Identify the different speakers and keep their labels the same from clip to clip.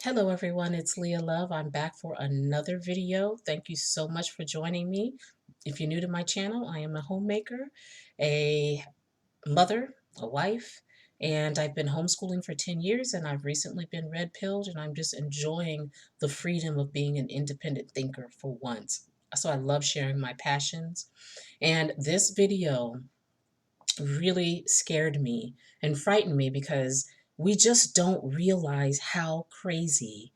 Speaker 1: Hello everyone, it's Leah Love. I'm back for another video. Thank you so much for joining me. If you're new to my channel, I am a homemaker, a mother, a wife, and I've been homeschooling for 10 years and I've recently been red-pilled and I'm just enjoying the freedom of being an independent thinker for once. So I love sharing my passions. And this video really scared me and frightened me because we just don't realize how crazy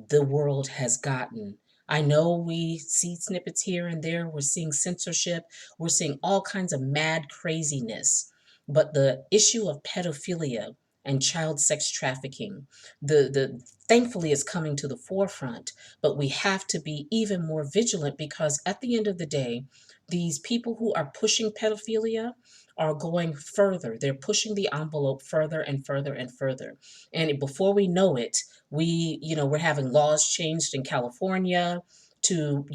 Speaker 1: the world has gotten. I know we see snippets here and there. We're seeing censorship. We're seeing all kinds of mad craziness. But the issue of pedophilia and child sex trafficking, the thankfully is coming to the forefront. But we have to be even more vigilant because at the end of the day, these people who are pushing pedophilia are going further. They're pushing the envelope further and further and further. And before we know it, we're having laws changed in California to,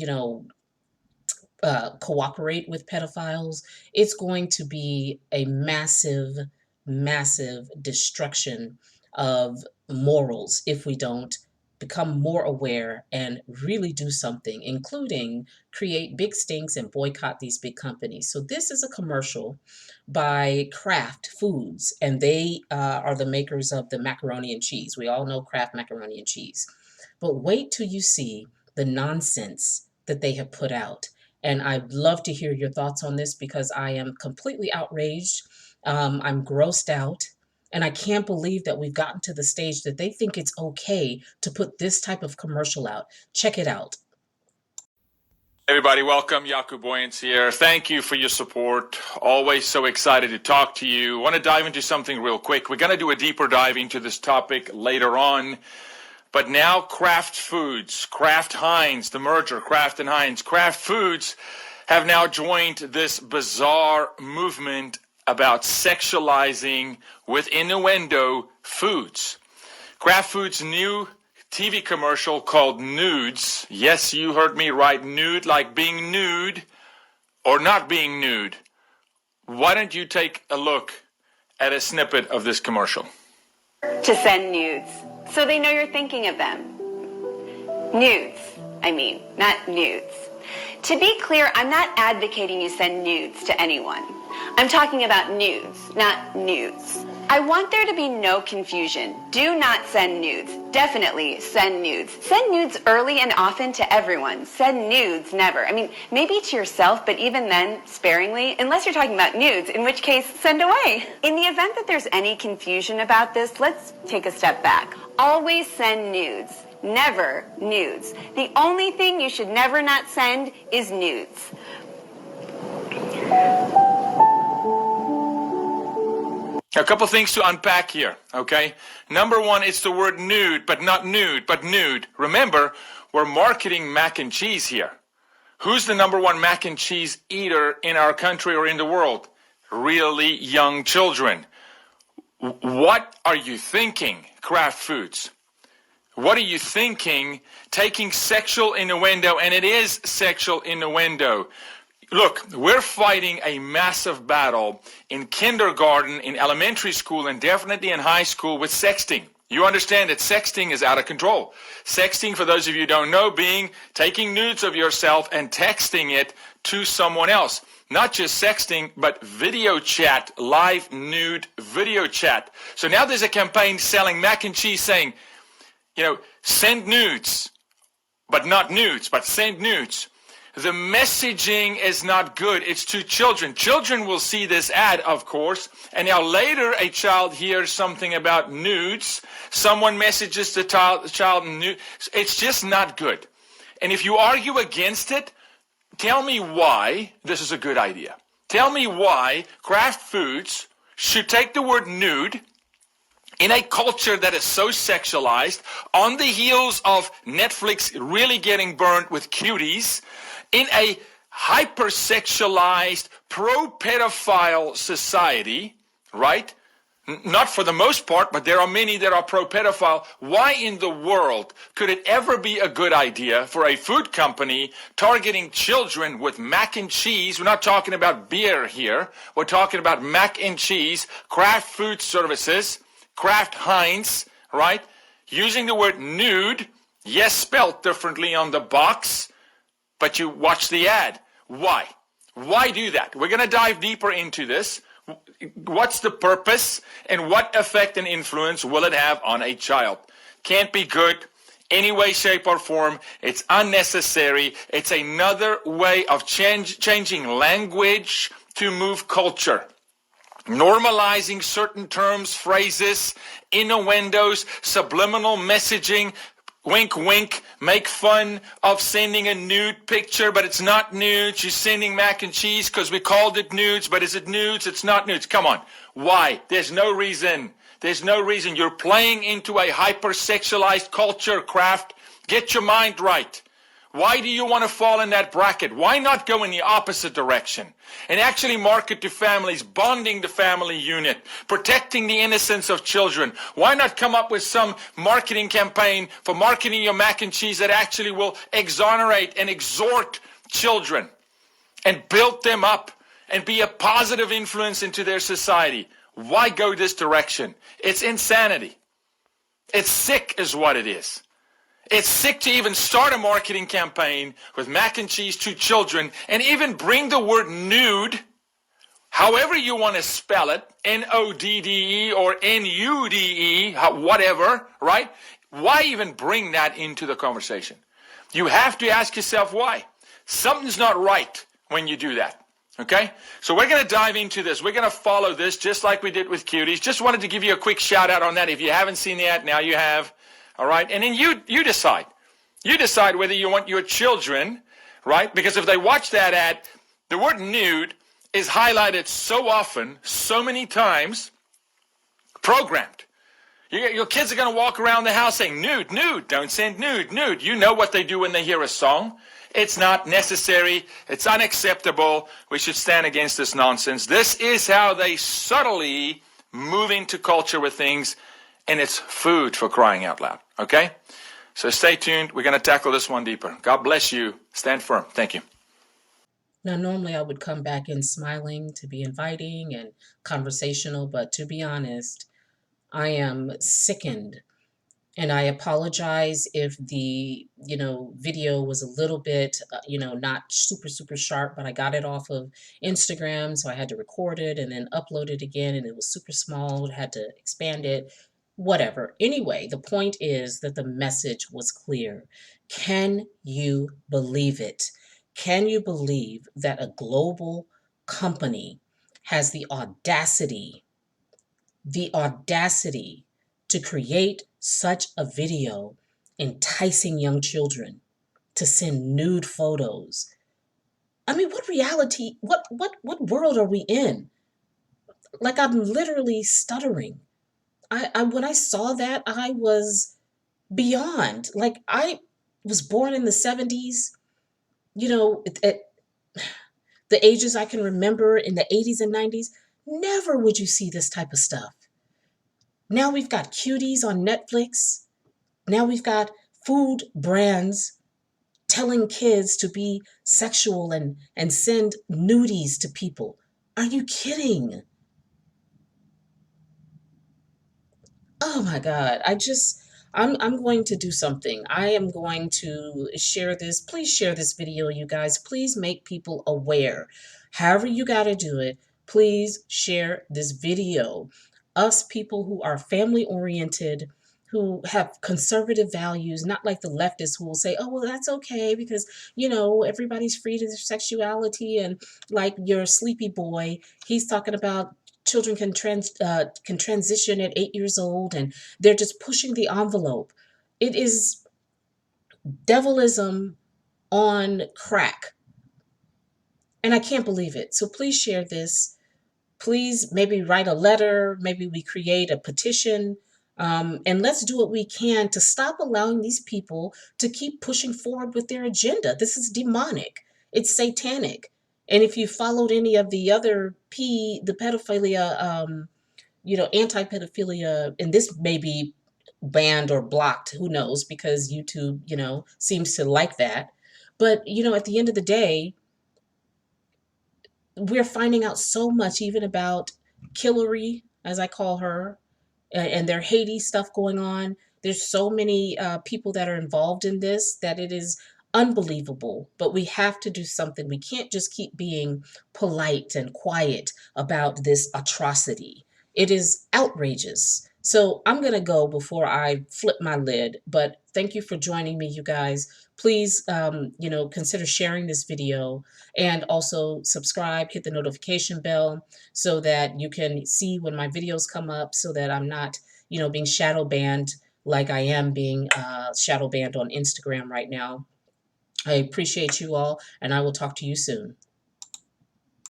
Speaker 1: cooperate with pedophiles. It's going to be a massive, massive destruction of morals if we don't become more aware and really do something, including create big stinks and boycott these big companies. So this is a commercial by Kraft Foods, and they are the makers of the macaroni and cheese. We all know Kraft macaroni and cheese. But wait till you see the nonsense that they have put out. And I'd love to hear your thoughts on this because I am completely outraged. I'm grossed out. And I can't believe that we've gotten to the stage that they think it's okay to put this type of commercial out. Check it out.
Speaker 2: Everybody, welcome. Jaco Boyens here. Thank you for your support. Always so excited to talk to you. Want to dive into something real quick. We're going to do a deeper dive into this topic later on. But now Kraft Foods, Kraft Heinz, the merger, Kraft and Heinz, Kraft Foods have now joined this bizarre movement about sexualizing with innuendo foods. Kraft Foods' new TV commercial called Nudes. Yes, you heard me right. Nude, like being nude or not being nude. Why don't you take a look at a snippet of this commercial?
Speaker 3: To send nudes, so they know you're thinking of them. Nudes, not nudes. To be clear, I'm not advocating you send nudes to anyone. I'm talking about nudes, not nudes. I want there to be no confusion. Do not send nudes. Definitely send nudes. Send nudes early and often to everyone. Send nudes never. Maybe to yourself, but even then, sparingly, unless you're talking about nudes, in which case, send away. In the event that there's any confusion about this, let's take a step back. Always send nudes. Never nudes. The only thing you should never not send is nudes.
Speaker 2: A couple things to unpack here, okay? Number one, it's the word nude, but not nude, but nude. Remember, we're marketing mac and cheese here. Who's the number one mac and cheese eater in our country or in the world? Really young children. What are you thinking, Kraft Foods? What are you thinking taking sexual innuendo, and it is sexual innuendo? Look, we're fighting a massive battle in kindergarten, in elementary school, and definitely in high school with sexting. You understand that sexting is out of control. Sexting, for those of you who don't know, being taking nudes of yourself and texting it to someone else. Not just sexting, but video chat, live nude video chat. So now there's a campaign selling mac and cheese saying, send nudes, but not nudes, but send nudes. The messaging is not good. It's to children. Children will see this ad, of course, and now later a child hears something about nudes. Someone messages the child nude. It's just not good. And if you argue against it, tell me why this is a good idea. Tell me why Kraft Foods should take the word nude in a culture that is so sexualized, on the heels of Netflix really getting burned with cuties, in a hypersexualized, pro-pedophile society, right? Not for the most part, but there are many that are pro-pedophile. Why in the world could it ever be a good idea for a food company targeting children with mac and cheese? We're not talking about beer here. We're talking about mac and cheese, Kraft Food Services, Kraft Heinz, right? using the word nude, yes, spelled differently on the box, but you watch the ad. Why? Why do that? We're going to dive deeper into this. What's the purpose and what effect and influence will it have on a child? Can't be good any way, shape, or form. It's unnecessary. It's another way of changing language to move culture. Normalizing certain terms, phrases, innuendos, subliminal messaging, wink wink, make fun of sending a nude picture, but it's not nudes. You're sending mac and cheese because we called it nudes, but is it nudes? It's not nudes. Come on. Why? There's no reason. There's no reason. You're playing into a hypersexualized culture, Craft. Get your mind right. Why do you want to fall in that bracket? Why not go in the opposite direction and actually market to families, bonding the family unit, protecting the innocence of children? Why not come up with some marketing campaign for marketing your mac and cheese that actually will exonerate and exhort children and build them up and be a positive influence into their society? Why go this direction? It's insanity. It's sick is what it is. It's sick to even start a marketing campaign with mac and cheese to children and even bring the word nude, however you want to spell it, N-O-D-D-E or N-U-D-E, whatever, right? Why even bring that into the conversation? You have to ask yourself why. Something's not right when you do that. Okay? So we're going to dive into this. We're going to follow this just like we did with cuties. Just wanted to give you a quick shout out on that. If you haven't seen it, now you have. All right, and then you decide. You decide whether you want your children, right? Because if they watch that ad, the word nude is highlighted so often, so many times, programmed. Your kids are going to walk around the house saying, nude, nude, don't send nude, nude. You know what they do when they hear a song. It's not necessary. It's unacceptable. We should stand against this nonsense. This is how they subtly move into culture with things. And it's food, for crying out loud, okay? So stay tuned. We're going to tackle this one deeper. God bless you. Stand firm. Thank you.
Speaker 1: Now, normally I would come back in smiling to be inviting and conversational, but to be honest, I am sickened. And I apologize if the, video was a little bit, not super, super sharp, but I got it off of Instagram, so I had to record it and then upload it again, and it was super small, had to expand it, whatever. Anyway, the point is that the message was clear. Can you believe it? Can you believe that a global company has the audacity to create such a video enticing young children to send nude photos? I mean, what reality, what world are we in? Like, I'm literally stuttering. I when I saw that, I was beyond. Like, I was born in the 70s, at the ages I can remember in the 80s and 90s. Never would you see this type of stuff. Now we've got cuties on Netflix. Now we've got food brands telling kids to be sexual and send nudies to people. Are you kidding? Oh my God. I'm going to do something. I am going to share this. Please share this video, you guys. Please make people aware. However you got to do it, please share this video. Us people who are family oriented, who have conservative values, not like the leftists who will say, oh, well, that's okay because, everybody's free to their sexuality. And like your sleepy boy, he's talking about children can transition at 8 years old, and they're just pushing the envelope. It is devilism on crack, and I can't believe it. So please share this. Please maybe write a letter. Maybe we create a petition. And let's do what we can to stop allowing these people to keep pushing forward with their agenda. This is demonic. It's satanic. And if you followed any of the other the pedophilia, anti-pedophilia, and this may be banned or blocked, who knows, because YouTube, seems to like that. But, at the end of the day, we're finding out so much even about Hillary, as I call her, and their Haiti stuff going on. There's so many people that are involved in this that it is unbelievable. But we have to do something. We can't just keep being polite and quiet about this atrocity. It is outrageous. So I'm going to go before I flip my lid. But thank you for joining me, you guys. Please, consider sharing this video and also subscribe, hit the notification bell so that you can see when my videos come up so that I'm not, being shadow banned like I am being shadow banned on Instagram right now. I appreciate you all, and I will talk to you soon.